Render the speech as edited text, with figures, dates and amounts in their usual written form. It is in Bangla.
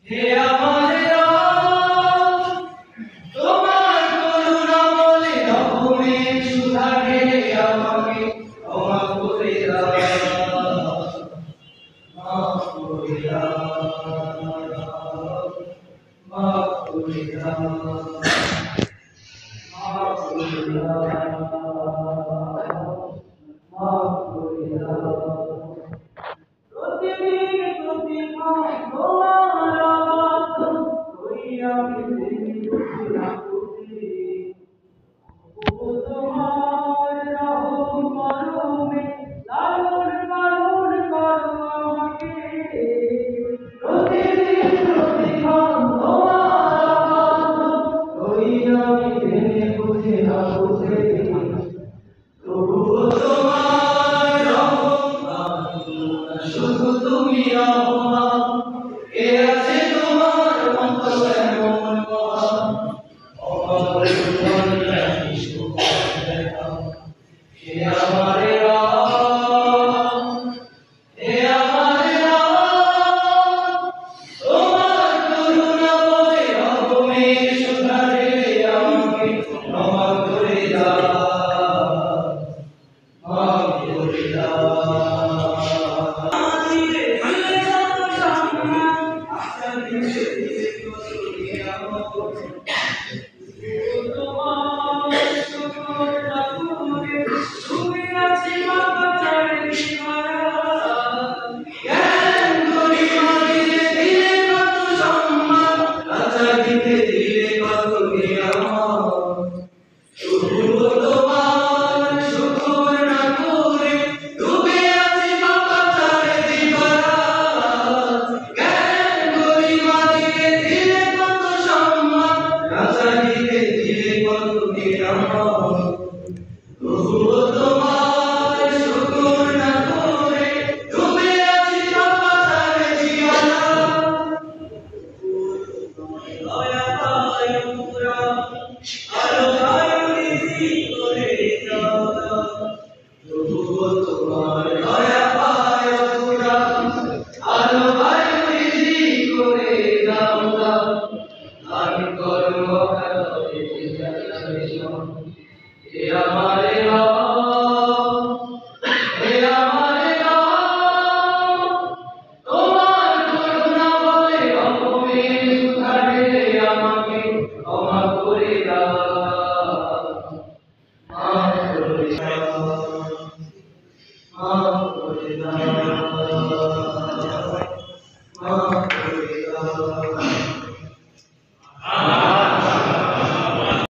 হে আমার রব, তোমার করুণা বলে রহমের সুধা ঢেলে আমাকে ক্ষমা করে দাও, মাফ করে দাও, মাফ করে দাও, মাফ করে দাও, মাফ করে দাও। প্রতিদিন প্রতিক্ষণ তোমার আবাদত করি আমি ও তোমার রহম করমে লালন পালন করো আমাকে। প্রতিদিন প্রতিক্ষণ তোমার আবাদত করি আমি জেনে বুঝে না বুঝে, তবুও তোমার রহম শুধু তুমি রহমান।